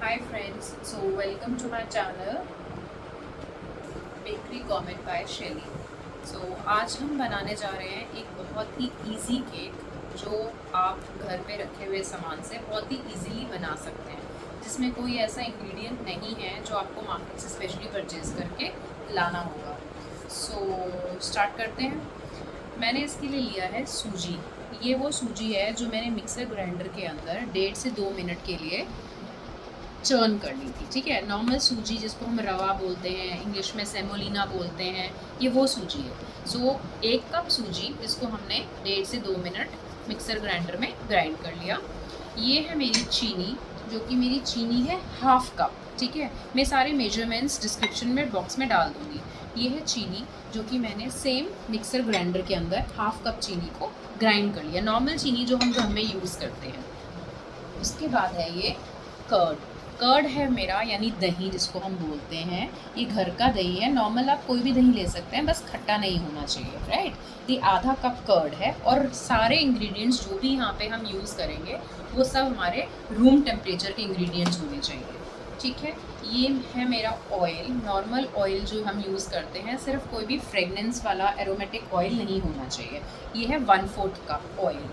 Hi friends, so welcome to my channel Bakery Gourmet by Shelly। आज हम बनाने जा रहे हैं एक बहुत ही इजी केक जो आप घर पे रखे हुए सामान से बहुत ही इजीली बना सकते हैं, जिसमें कोई ऐसा इंग्रेडिएंट नहीं है जो आपको मार्केट से स्पेशली परचेज़ करके लाना होगा। स्टार्ट करते हैं। मैंने इसके लिए लिया है सूजी। ये वो सूजी है जो मैंने मिक्सर ग्राइंडर के अंदर 1.5 से 2 मिनट के लिए चर्न कर ली थी। ठीक है, नॉर्मल सूजी जिसको हम रवा बोलते हैं, इंग्लिश में सेमोलिना बोलते हैं, ये वो सूजी है। 1 कप सूजी इसको हमने 1.5 से 2 मिनट मिक्सर ग्राइंडर में ग्राइंड कर लिया। ये है मेरी चीनी, जो कि मेरी चीनी है 1/2 कप। ठीक है, मैं सारे मेजरमेंट्स डिस्क्रिप्शन में बॉक्स में डाल दूँगी। ये है चीनी जो कि मैंने सेम मिक्सर ग्राइंडर के अंदर 1/2 कप चीनी को ग्राइंड कर लिया, नॉर्मल चीनी जो हम घर में यूज़ करते हैं। उसके बाद है ये कर्ड। कर्ड है मेरा, यानी दही जिसको हम बोलते हैं। ये घर का दही है, नॉर्मल आप कोई भी दही ले सकते हैं, बस खट्टा नहीं होना चाहिए, राइट। ये आधा कप कर्ड है और सारे इंग्रेडिएंट्स जो भी यहाँ पे हम यूज़ करेंगे वो सब हमारे रूम टेम्परेचर के इंग्रेडिएंट्स होने चाहिए। ठीक है, ये है मेरा ऑयल, नॉर्मल ऑयल जो हम यूज़ करते हैं, सिर्फ कोई भी फ्रेगनेंस वाला एरोमेटिक ऑयल नहीं होना चाहिए। ये है 1/4 कप ऑयल।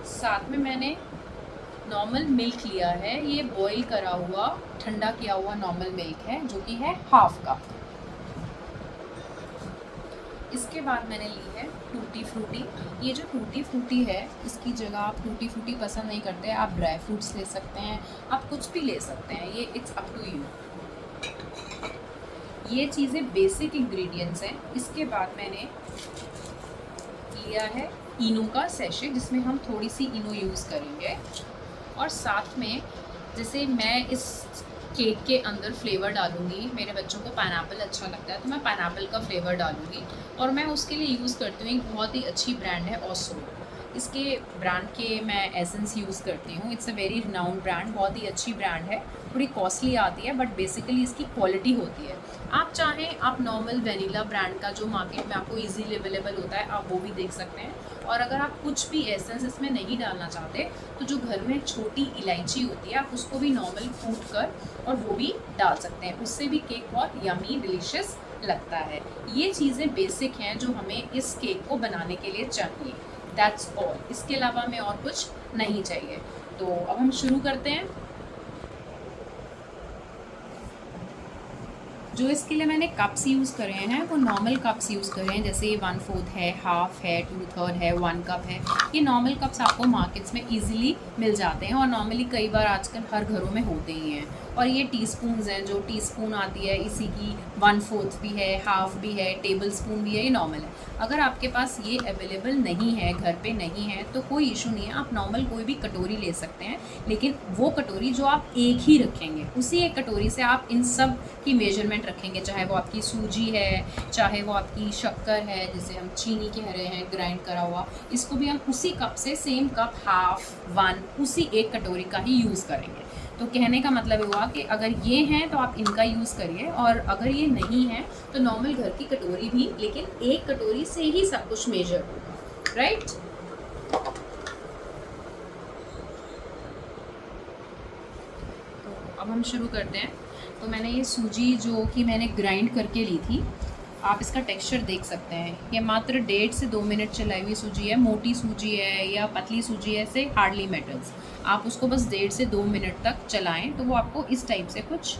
साथ में मैंने नॉर्मल मिल्क लिया है, ये बॉईल करा हुआ ठंडा किया हुआ नॉर्मल मिल्क है जो कि है 1/2 कप। इसके बाद मैंने ली है टूटी फ्रूटी। ये जो टूटी फ्रूटी है, इसकी जगह आप टूटी फ्रूटी पसंद नहीं करते, आप ड्राई फ्रूट्स ले सकते हैं, आप कुछ भी ले सकते हैं, ये इट्स अप टू यू। ये चीज़ें बेसिक इंग्रेडिएंट्स हैं। इसके बाद मैंने लिया है इनो का सैशे, जिसमें हम थोड़ी सी इनो यूज़ करेंगे। और साथ में जैसे मैं इस केक के अंदर फ्लेवर डालूँगी, मेरे बच्चों को पाइनएप्पल अच्छा लगता है तो मैं पाइनएप्पल का फ्लेवर डालूँगी। और मैं उसके लिए यूज़ करती हूँ एक बहुत ही अच्छी ब्रांड है ओसो। इसके ब्रांड के मैं एसेंस यूज़ करती हूँ। It's a very renowned brand, बहुत ही अच्छी ब्रांड है। थोड़ी कॉस्टली आती है बट बेसिकली इसकी क्वालिटी होती है। आप चाहें आप नॉर्मल वेनिला ब्रांड का जो मार्केट में आपको इजीली अवेलेबल होता है, आप वो भी देख सकते हैं। और अगर आप कुछ भी एसेंस इसमें नहीं डालना चाहते तो जो घर में छोटी इलायची होती है, आप उसको भी नॉर्मल कूट कर और वो भी डाल सकते हैं, उससे भी केक बहुत यमी डिलीशियस लगता है। ये चीज़ें बेसिक हैं जो हमें इस केक को बनाने के लिए चाहिए। दैट्स ऑल, इसके अलावा हमें और कुछ नहीं चाहिए। तो अब हम शुरू करते हैं। जो इसके लिए मैंने कप्स यूज़ करे हैं वो नॉर्मल कप्स यूज़ करे हैं, जैसे 1/4 है, 1/2 है, 2/3 है, 1 कप है। ये नॉर्मल कप्स आपको मार्केट्स में इजीली मिल जाते हैं और नॉर्मली कई बार आजकल हर घरों में होते ही हैं। और ये टीस्पून्स हैं, जो टीस्पून आती है इसी की 1/4 भी है, 1/2 भी है, टेबल स्पून भी है, ये नॉर्मल है। अगर आपके पास ये अवेलेबल नहीं है, घर पे नहीं है, तो कोई इशू नहीं है, आप नॉर्मल कोई भी कटोरी ले सकते हैं। लेकिन वो कटोरी जो आप एक ही रखेंगे, उसी एक कटोरी से आप इन सब की मेजरमेंट रखेंगे, चाहे वो आपकी सूजी है, चाहे वो आपकी शक्कर है, जिसे हम चीनी कह रहे हैं ग्राइंड करा हुआ, इसको भी हम उसी कप से सेम कप 1/2, 1 उसी एक कटोरी का ही यूज़ करेंगे। तो कहने का मतलब हुआ कि अगर ये हैं तो आप इनका यूज़ करिए, और अगर ये नहीं है तो नॉर्मल घर की कटोरी भी, लेकिन एक कटोरी से ही सब कुछ मेजर होगा, राइट। तो अब हम शुरू करते हैं। तो मैंने ये सूजी जो कि मैंने ग्राइंड करके ली थी, आप इसका टेक्सचर देख सकते हैं। ये मात्र 1.5 से 2 मिनट चलाई हुई सूजी है। मोटी सूजी है या पतली सूजी है, से हार्डली मैटर्स। आप उसको बस 1.5 से 2 मिनट तक चलाएं तो वो आपको इस टाइप से कुछ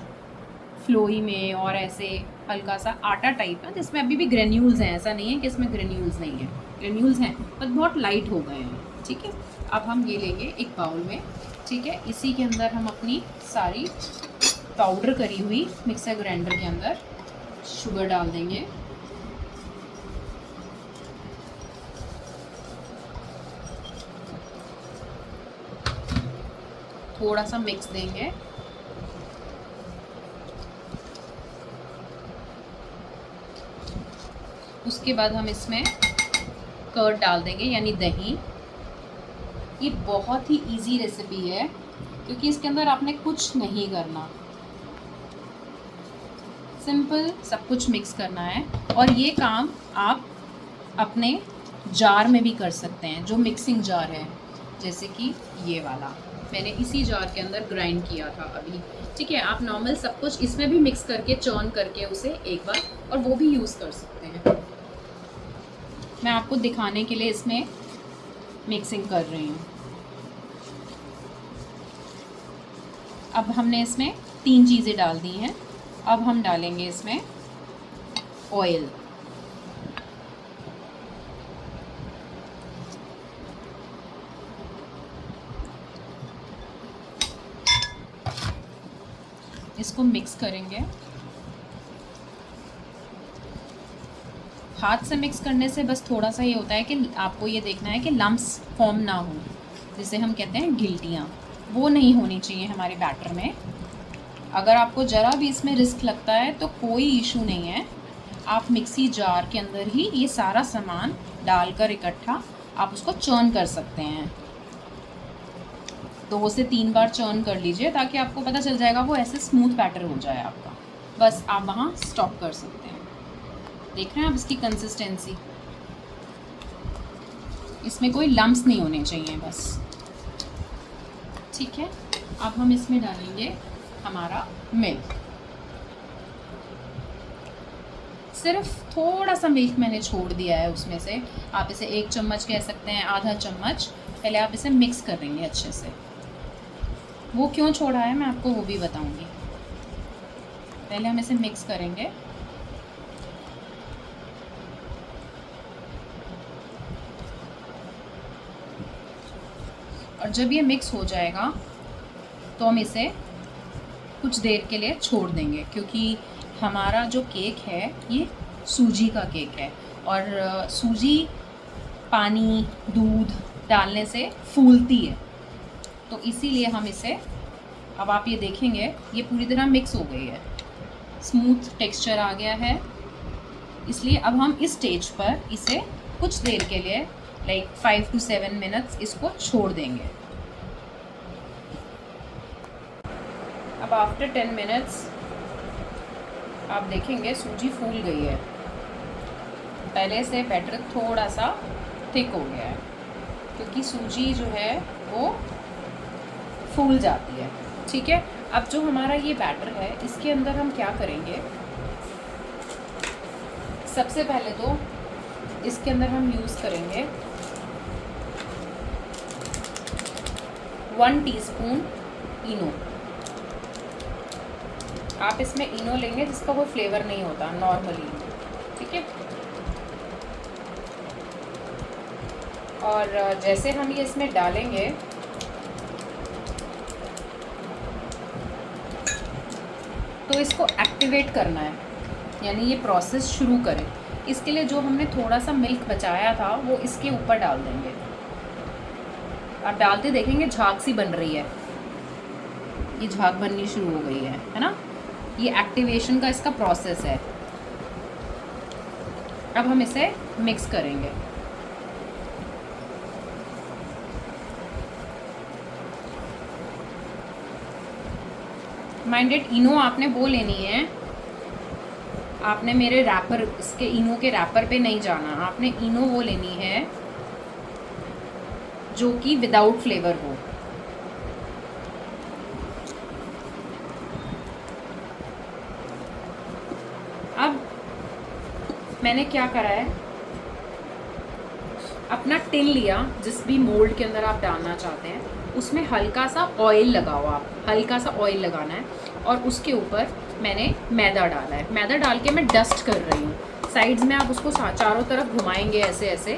फ्लोई में और ऐसे हल्का सा आटा टाइप है, जिसमें अभी भी ग्रेन्यूल्स हैं। ऐसा नहीं है कि इसमें ग्रेन्यूल्स नहीं है, ग्रेन्यूल्स हैं पर बहुत लाइट हो गए हैं। ठीक है, अब हम ये लेंगे एक बाउल में। ठीक है, इसी के अंदर हम अपनी सारी पाउडर करी हुई मिक्सर ग्राइंडर के अंदर शुगर डाल देंगे। थोड़ा सा मिक्स देंगे। उसके बाद हम इसमें कर्ड डाल देंगे, यानी दही। ये बहुत ही इजी रेसिपी है क्योंकि इसके अंदर आपने कुछ नहीं करना, सिंपल सब कुछ मिक्स करना है। और ये काम आप अपने जार में भी कर सकते हैं, जो मिक्सिंग जार है, जैसे कि ये वाला। मैंने इसी जार के अंदर ग्राइंड किया था अभी। ठीक है, आप नॉर्मल सब कुछ इसमें भी मिक्स करके चॉन करके उसे एक बार और वो भी यूज़ कर सकते हैं। मैं आपको दिखाने के लिए इसमें मिक्सिंग कर रही हूँ। अब हमने इसमें 3 चीज़ें डाल दी हैं। अब हम डालेंगे इसमें ऑयल। इसको मिक्स करेंगे। हाथ से मिक्स करने से बस थोड़ा सा ये होता है कि आपको ये देखना है कि लम्प्स फॉर्म ना हो, जिसे हम कहते हैं गिल्टियाँ, वो नहीं होनी चाहिए हमारे बैटर में। अगर आपको ज़रा भी इसमें रिस्क लगता है तो कोई इशू नहीं है, आप मिक्सी जार के अंदर ही ये सारा सामान डालकर इकट्ठा आप उसको चर्न कर सकते हैं। 2 से 3 बार चर्न कर लीजिए ताकि आपको पता चल जाएगा, वो ऐसे स्मूथ बैटर हो जाए आपका। बस आप वहाँ स्टॉप कर सकते हैं। देख रहे हैं आप इसकी कंसिस्टेंसी, इसमें कोई लम्प्स नहीं होने चाहिए बस। ठीक है, अब हम इसमें डालेंगे हमारा मिल्क। सिर्फ थोड़ा सा मिल्क मैंने छोड़ दिया है उसमें से, आप इसे 1 चम्मच कह सकते हैं, आधा चम्मच। पहले आप इसे मिक्स कर लेंगे अच्छे से। वो क्यों छोड़ा है मैं आपको वो भी बताऊंगी। पहले हम इसे मिक्स करेंगे। और जब ये मिक्स हो जाएगा तो हम इसे कुछ देर के लिए छोड़ देंगे, क्योंकि हमारा जो केक है ये सूजी का केक है और सूजी पानी दूध डालने से फूलती है, तो इसीलिए हम इसे, अब आप ये देखेंगे ये पूरी तरह मिक्स हो गई है, स्मूथ टेक्सचर आ गया है। इसलिए अब हम इस स्टेज पर इसे कुछ देर के लिए लाइक 5 to 7 मिनट्स इसको छोड़ देंगे। अब आफ्टर 10 मिनट्स आप देखेंगे सूजी फूल गई है। पहले से बैटर थोड़ा सा थिक हो गया है, क्योंकि सूजी जो है वो फूल जाती है। ठीक है, अब जो हमारा ये बैटर है इसके अंदर हम क्या करेंगे, सबसे पहले तो इसके अंदर हम यूज़ करेंगे 1 टीस्पून इनो। आप इसमें इनो लेंगे जिसका कोई फ्लेवर नहीं होता, नॉर्मली। ठीक है, और जैसे हम ये इसमें डालेंगे तो इसको एक्टिवेट करना है, यानी ये प्रोसेस शुरू करें। इसके लिए जो हमने थोड़ा सा मिल्क बचाया था वो इसके ऊपर डाल देंगे। आप डालते देखेंगे झाग सी बन रही है, ये झाग बननी शुरू हो गई है ना। ये एक्टिवेशन का इसका प्रोसेस है। अब हम इसे मिक्स करेंगे। माइंडेड इनो आपने वो लेनी है, आपने मेरे रैपर, इसके इनो के रैपर पे नहीं जाना, आपने इनो वो लेनी है जो कि विदाउट फ्लेवर हो। अब मैंने क्या करा है, अपना टिन लिया, जिस भी मोल्ड के अंदर आप डालना चाहते हैं उसमें हल्का सा ऑयल लगाओ, आप हल्का सा ऑयल लगाना है और उसके ऊपर मैंने मैदा डाला है। मैदा डाल के मैं डस्ट कर रही हूँ। साइड्स में आप उसको चारों तरफ घुमाएंगे ऐसे ऐसे,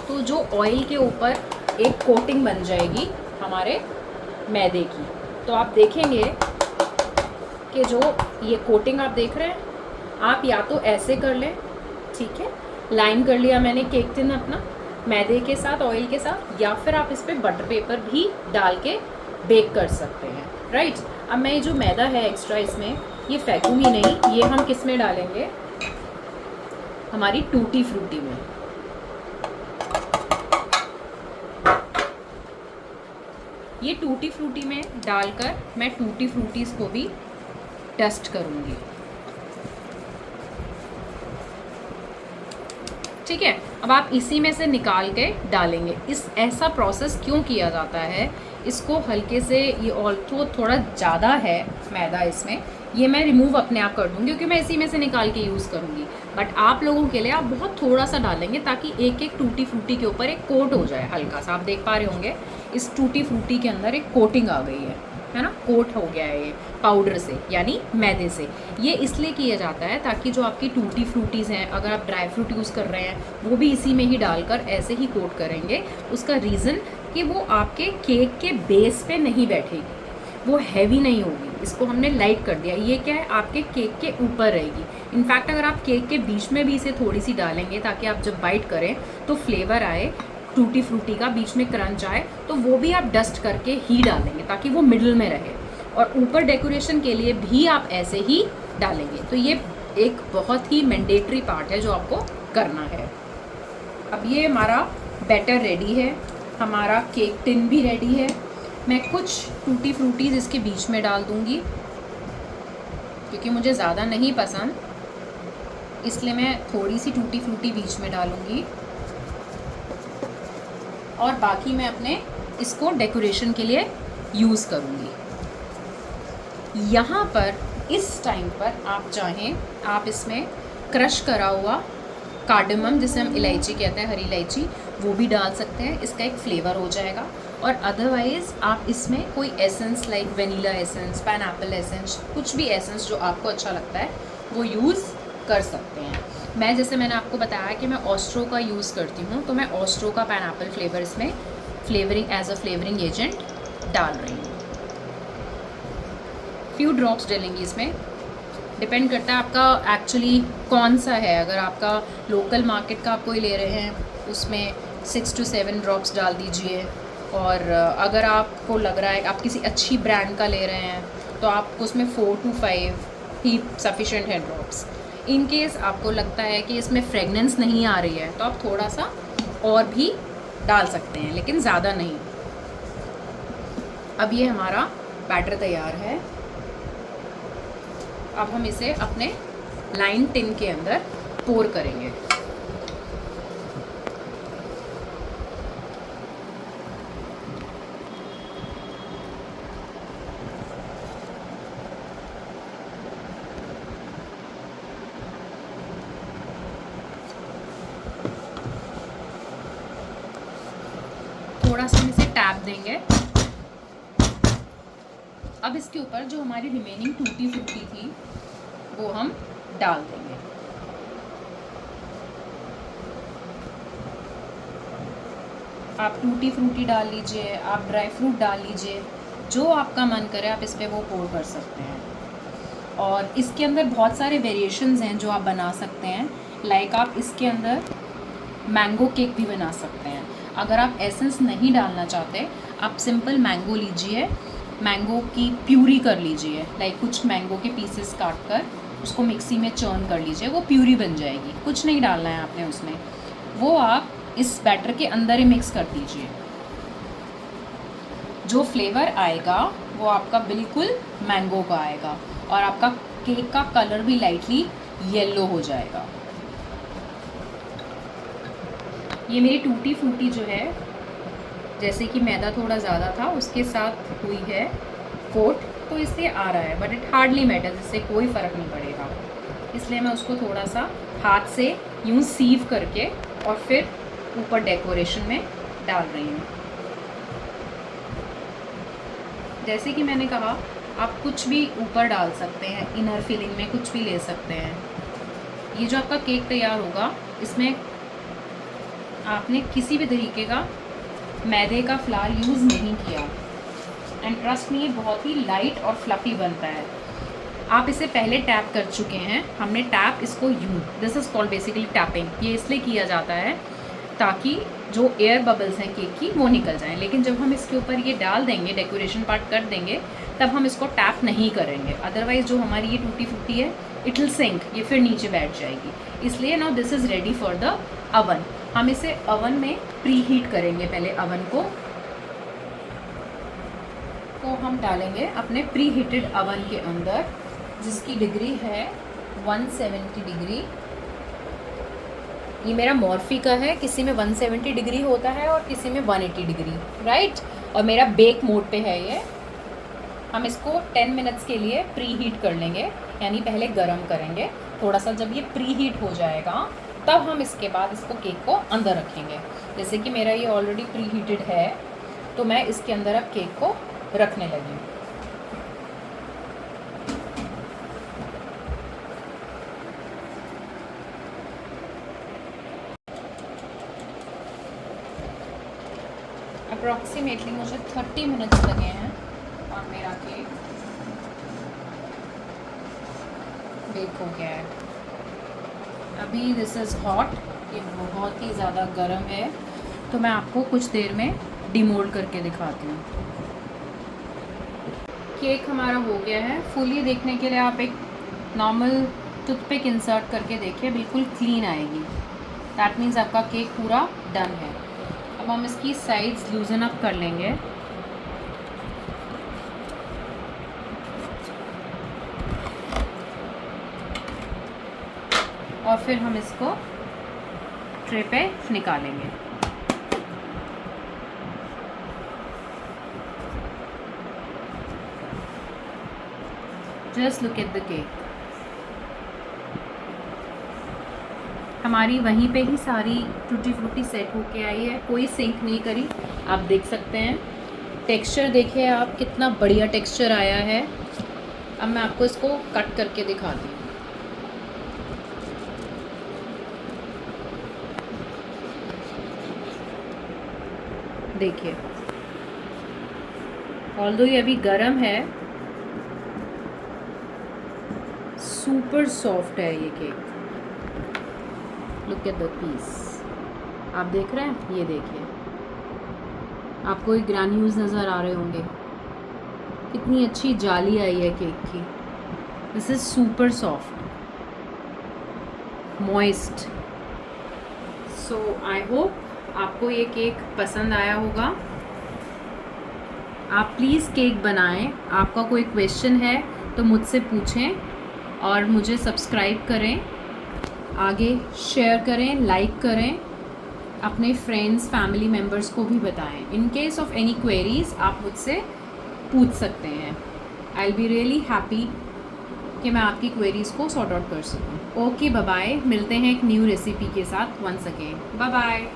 तो जो ऑयल के ऊपर एक कोटिंग बन जाएगी हमारे मैदे की। तो आप देखेंगे कि जो ये कोटिंग आप देख रहे हैं, आप या तो ऐसे कर लें, ठीक है, लाइन कर लिया मैंने केक टिन अपना मैदे के साथ, ऑयल के साथ, या फिर आप इस पर बटर पेपर भी डाल के बेक कर सकते हैं। राइट, अब मैं ये जो मैदा है एक्स्ट्रा इसमें ये फेंकूंगी नहीं, ये हम किस में डालेंगे, हमारी टूटी फ्रूटी में। ये टूटी फ्रूटी में डालकर मैं टूटी फ्रूटीज़ को भी डस्ट करूँगी। ठीक है। अब आप इसी में से निकाल के डालेंगे। इस ऐसा प्रोसेस क्यों किया जाता है, इसको हल्के से, ये ऑल्थो थोड़ा ज़्यादा है मैदा इसमें, ये मैं रिमूव अपने आप कर दूँगी क्योंकि मैं इसी में से निकाल के यूज़ करूँगी। बट आप लोगों के लिए आप बहुत थोड़ा सा डालेंगे ताकि एक एक टूटी फ्रूटी के ऊपर एक कोट हो जाए हल्का सा। आप देख पा रहे होंगे इस टूटी फ्रूटी के अंदर एक कोटिंग आ गई है ना, कोट हो गया है ये पाउडर से यानी मैदे से। ये इसलिए किया जाता है ताकि जो आपकी टूटी फ्रूटीज़ हैं, अगर आप ड्राई फ्रूट यूज़ कर रहे हैं वो भी इसी में ही डालकर ऐसे ही कोट करेंगे। उसका रीज़न कि वो आपके केक के बेस पे नहीं बैठेगी, वो हैवी नहीं होगी, इसको हमने लाइट कर दिया। ये क्या है, आपके केक के ऊपर रहेगी। इनफैक्ट अगर आप केक के बीच में भी इसे थोड़ी सी डालेंगे ताकि आप जब बाइट करें तो फ्लेवर आए, टूटी फ्रूटी का बीच में क्रंच आए, तो वो भी आप डस्ट करके ही डालेंगे ताकि वो मिडल में रहे। और ऊपर डेकोरेशन के लिए भी आप ऐसे ही डालेंगे। तो ये एक बहुत ही मैंडेटरी पार्ट है जो आपको करना है। अब ये हमारा बैटर रेडी है, हमारा केक टिन भी रेडी है। मैं कुछ टूटी फ्रूटीज़ इसके बीच में डाल दूँगी क्योंकि मुझे ज़्यादा नहीं पसंद, इसलिए मैं थोड़ी सी टूटी फ्रूटी बीच में डालूँगी। और बाकी मैं अपने इसको डेकोरेशन के लिए यूज़ करूँगी। यहाँ पर इस टाइम पर आप चाहें आप इसमें क्रश करा हुआ कार्डमम, जिसे हम इलायची कहते हैं, हरी इलायची, वो भी डाल सकते हैं। इसका एक फ्लेवर हो जाएगा। और अदरवाइज़ आप इसमें कोई essence like vanilla essence, pineapple essence, कुछ भी एसेंस जो आपको अच्छा लगता है वो यूज़ कर सकते हैं। मैं जैसे मैंने आपको बताया कि मैं ऑस्ट्रो का यूज़ करती हूँ, तो मैं ऑस्ट्रो का पाइनएप्पल फ्लेवर इसमें flavouring as a flavouring agent डाल रही हूँ। फ्यू ड्रॉप्स डालेंगी इसमें, डिपेंड करता है आपका एक्चुअली कौन सा है। अगर आपका लोकल मार्केट का आप कोई ले रहे हैं उसमें 6 to 7 ड्रॉप्स डाल दीजिए। और अगर आपको लग रहा है आप किसी अच्छी ब्रांड का ले रहे हैं तो आपको उसमें 4 to 5 ही सफिशेंट है ड्रॉप्स। इन केस आपको लगता है कि इसमें फ्रेगनेंस नहीं आ रही है तो आप थोड़ा सा और भी डाल सकते हैं, लेकिन ज़्यादा नहीं। अब ये हमारा बैटर तैयार है। अब हम इसे अपने लाइन टिन के अंदर पोर करेंगे। थोड़ा सा हम इसे टैप देंगे। अब इसके ऊपर जो हमारी रिमेनिंग टूटी फ्रूटी थी वो हम डाल देंगे। आप टूटी फ्रूटी डाल लीजिए, आप ड्राई फ्रूट डाल लीजिए, जो आपका मन करे आप इस पर वो पोर कर सकते हैं। और इसके अंदर बहुत सारे वेरिएशंस हैं जो आप बना सकते हैं। लाइक आप इसके अंदर मैंगो केक भी बना सकते हैं। अगर आप एसेंस नहीं डालना चाहते, आप सिंपल मैंगो लीजिए, मैंगो की प्यूरी कर लीजिए। लाइक कुछ मैंगो के पीसेस काट कर उसको मिक्सी में चर्न कर लीजिए, वो प्यूरी बन जाएगी। कुछ नहीं डालना है आपने उसमें, वो आप इस बैटर के अंदर ही मिक्स कर दीजिए। जो फ्लेवर आएगा वो आपका बिल्कुल मैंगो का आएगा और आपका केक का कलर भी लाइटली येलो हो जाएगा। ये मेरी टूटी फ्रूटी जो है, जैसे कि मैदा थोड़ा ज़्यादा था उसके साथ हुई है कोट, तो इसलिए आ रहा है, बट इट हार्डली मैटर्स, इससे कोई फ़र्क नहीं पड़ेगा। इसलिए मैं उसको थोड़ा सा हाथ से यूँ सीव करके और फिर ऊपर डेकोरेशन में डाल रही हूँ। जैसे कि मैंने कहा, आप कुछ भी ऊपर डाल सकते हैं, इनर फिलिंग में कुछ भी ले सकते हैं। ये जो आपका केक तैयार होगा, इसमें आपने किसी भी तरीके का मैदे का फ्लावर यूज़ नहीं किया। एंड ट्रस्ट में ये बहुत ही लाइट और फ्लफ़ी बनता है। आप इसे पहले टैप कर चुके हैं, हमने टैप इसको यूँ, this is called basically tapping. ये इसलिए किया जाता है ताकि जो एयर बबल्स हैं केक की वो निकल जाएं। लेकिन जब हम इसके ऊपर ये डाल देंगे, डेकोरेशन पार्ट कर देंगे, तब हम इसको टैप नहीं करेंगे। अदरवाइज़ जो हमारी ये टूटी फूटी है, इट विल सिंक, ये फिर नीचे बैठ जाएगी। इसलिए now this is ready for the oven. हम इसे अवन में प्री हीट करेंगे। पहले अवन को हम डालेंगे अपने प्री हीटेड अवन के अंदर, जिसकी डिग्री है 170 डिग्री। ये मेरा मॉर्फी का है, किसी में 170 डिग्री होता है और किसी में 180 डिग्री, राइट। और मेरा बेक मोड पे है ये। हम इसको 10 मिनट्स के लिए प्री हीट कर लेंगे, यानी पहले गरम करेंगे थोड़ा सा। जब ये प्री हीट हो जाएगा तब हम इसके बाद इसको केक को अंदर रखेंगे। जैसे कि मेरा ये ऑलरेडी प्री हीटेड है, तो मैं इसके अंदर अब केक को रखने लगी हूँ। अप्रॉक्सीमेटली मुझे 30 मिनट्स लगे हैं और मेरा केक बेक हो गया है। अभी दिस इज़ हॉट, ये बहुत ही ज़्यादा गर्म है, तो मैं आपको कुछ देर में डिमोल्ड करके दिखाती हूँ। केक हमारा हो गया है। फुली देखने के लिए आप एक नॉर्मल टूथपिक इंसर्ट करके देखिए, बिल्कुल क्लीन आएगी। दैट मीन्स आपका केक पूरा डन है। अब हम इसकी साइड्स लूजन अप कर लेंगे। और फिर हम इसको ट्रे पे निकालेंगे। Just look at the cake. हमारी वहीं पे ही सारी टूटी फ्रूटी सेट होके आई है, कोई सिंक नहीं करी। आप देख सकते हैं टेक्सचर, देखिए आप कितना बढ़िया टेक्सचर आया है। अब मैं आपको इसको कट करके दिखाती हूँ। देखिए, ऑल्दो ये अभी गर्म है, सुपर सॉफ्ट है ये cake. Look at the piece, आप देख रहे हैं, ये देखिए, आपको ये ग्रैन्यूल्स नज़र आ रहे होंगे, कितनी अच्छी जाली आई है केक की। This is super soft, moist. So I hope आपको ये केक पसंद आया होगा। आप प्लीज़ केक बनाएं। आपका कोई क्वेश्चन है तो मुझसे पूछें और मुझे सब्सक्राइब करें, आगे शेयर करें, लाइक करें, अपने फ्रेंड्स फैमिली मेम्बर्स को भी बताएं। In case of any queries आप मुझसे पूछ सकते हैं। I will be really happy कि मैं आपकी क्वेरीज़ को सॉर्ट आउट कर सकूं। Okay, bye bye. मिलते हैं एक न्यू रेसिपी के साथ वंस अगेन। Bye bye.